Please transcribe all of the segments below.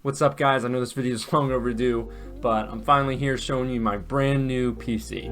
What's up, guys? I know this video is long overdue, but I'm finally here showing you my brand new PC.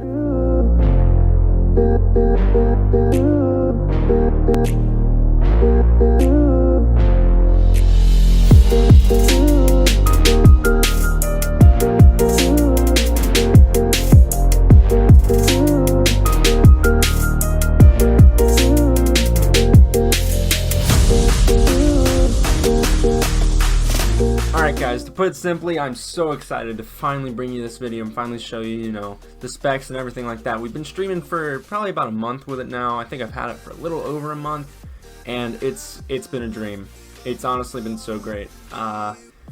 Alright guys, to put it simply, I'm so excited to finally bring you this video and finally show you, the specs and everything like that. We've been streaming for probably about a month with it now. I think I've had it for a little over a month, and it's been a dream. It's honestly been so great.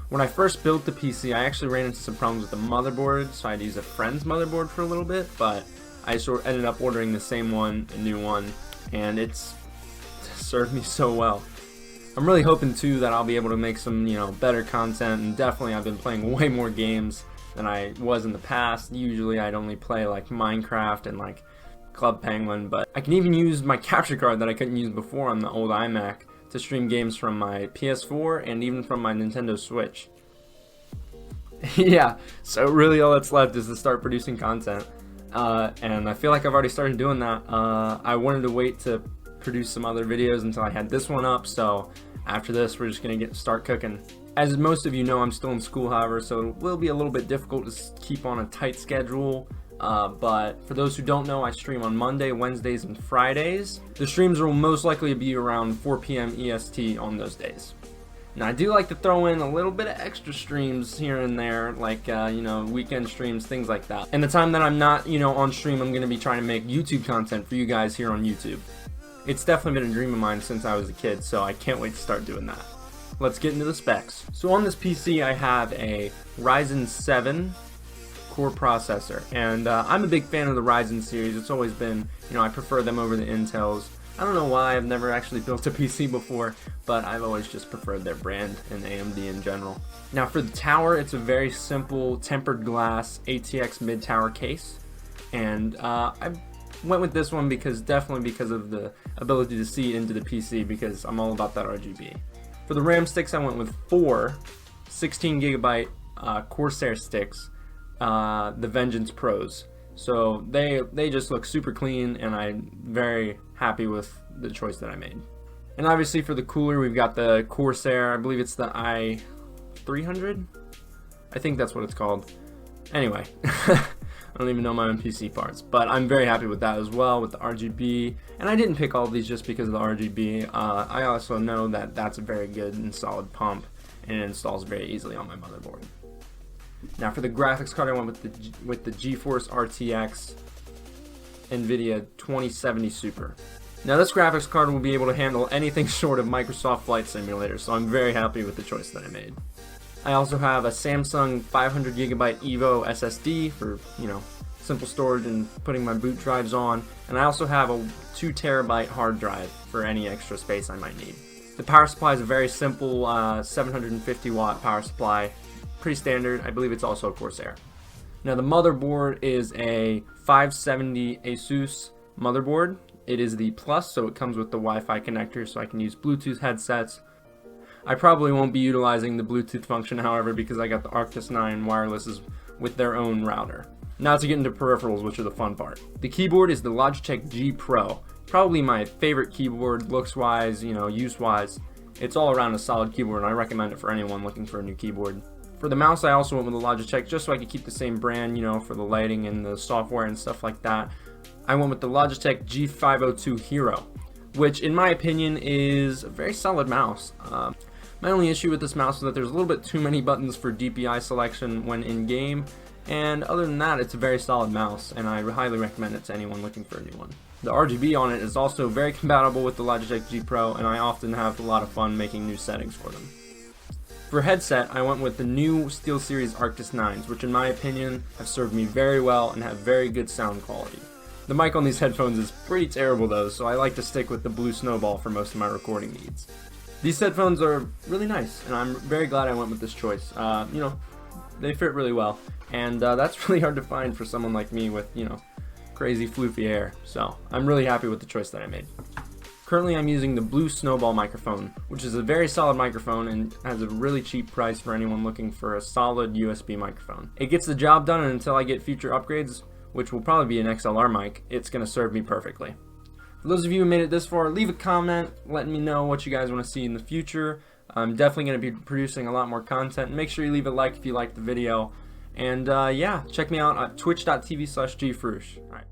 When I first built the PC, I actually ran into some problems with the motherboard, so I had to use a friend's motherboard for a little bit, but I sort of ended up ordering the same one, a new one, and it's served me so well. I'm really hoping too that I'll be able to make some, better content, and definitely I've been playing way more games than I was in the past. Usually I'd only play like Minecraft and like Club Penguin, but I can even use my capture card that I couldn't use before on the old iMac to stream games from my PS4 and even from my Nintendo Switch. Yeah, so really all that's left is to start producing content, and I feel like I've already started doing that. I wanted to wait to produce some other videos until I had this one up, so after this we're just gonna start cooking. As most of you know, I'm still in school, however, so it will be a little bit difficult to keep on a tight schedule, but for those who don't know, I stream on Monday, Wednesdays, and Fridays. The streams will most likely be around 4 p.m. EST on those days. Now I do like to throw in a little bit of extra streams here and there, like weekend streams, things like that. And the time that I'm not on stream, I'm gonna be trying to make YouTube content for you guys here on YouTube. It's definitely been a dream of mine since I was a kid, so I can't wait to start doing that. Let's get into the specs. So on this PC I have a Ryzen 7 core processor, and I'm a big fan of the Ryzen series. It's always been, I prefer them over the Intels. I don't know why, I've never actually built a PC before, but I've always just preferred their brand and AMD in general. Now for the tower, it's a very simple tempered glass ATX mid-tower case, and I went with this one definitely because of the ability to see into the PC, because I'm all about that RGB. For the RAM sticks, I went with 4 16GB Corsair sticks, the Vengeance Pros. So they just look super clean, and I'm very happy with the choice that I made. And obviously for the cooler, we've got the Corsair, I believe it's the i300? I think that's what it's called. Anyway, I don't even know my own PC parts, but I'm very happy with that as well, with the RGB. And I didn't pick all of these just because of the RGB. I also know that that's a very good and solid pump, and it installs very easily on my motherboard. Now for the graphics card, I went with the GeForce RTX NVIDIA 2070 Super. Now this graphics card will be able to handle anything short of Microsoft Flight Simulator, so I'm very happy with the choice that I made. I also have a Samsung 500GB EVO SSD for, simple storage and putting my boot drives on. And I also have a 2TB hard drive for any extra space I might need. The power supply is a very simple 750 watt power supply. Pretty standard. I believe it's also a Corsair. Now the motherboard is a 570 Asus motherboard. It is the Plus, so it comes with the Wi-Fi connector, so I can use Bluetooth headsets. I probably won't be utilizing the Bluetooth function, however, because I got the Arctis 9 wirelesses with their own router. Now to get into peripherals, which are the fun part. The keyboard is the Logitech G Pro. Probably my favorite keyboard, looks-wise, use-wise. It's all around a solid keyboard, and I recommend it for anyone looking for a new keyboard. For the mouse, I also went with the Logitech, just so I could keep the same brand, for the lighting and the software and stuff like that. I went with the Logitech G502 Hero, which in my opinion is a very solid mouse. My only issue with this mouse is that there's a little bit too many buttons for DPI selection when in-game, and other than that, it's a very solid mouse, and I highly recommend it to anyone looking for a new one. The RGB on it is also very compatible with the Logitech G Pro, and I often have a lot of fun making new settings for them. For headset, I went with the new SteelSeries Arctis 9s, which in my opinion have served me very well and have very good sound quality. The mic on these headphones is pretty terrible though, so I like to stick with the Blue Snowball for most of my recording needs. These headphones are really nice, and I'm very glad I went with this choice. They fit really well, and that's really hard to find for someone like me with, crazy floofy hair. So I'm really happy with the choice that I made. Currently I'm using the Blue Snowball microphone, which is a very solid microphone and has a really cheap price for anyone looking for a solid USB microphone. It gets the job done, and until I get future upgrades, which will probably be an XLR mic, it's going to serve me perfectly. For those of you who made it this far, leave a comment letting me know what you guys want to see in the future. I'm definitely going to be producing a lot more content. Make sure you leave a like if you liked the video. And yeah, check me out at twitch.tv/gfrush. Alright.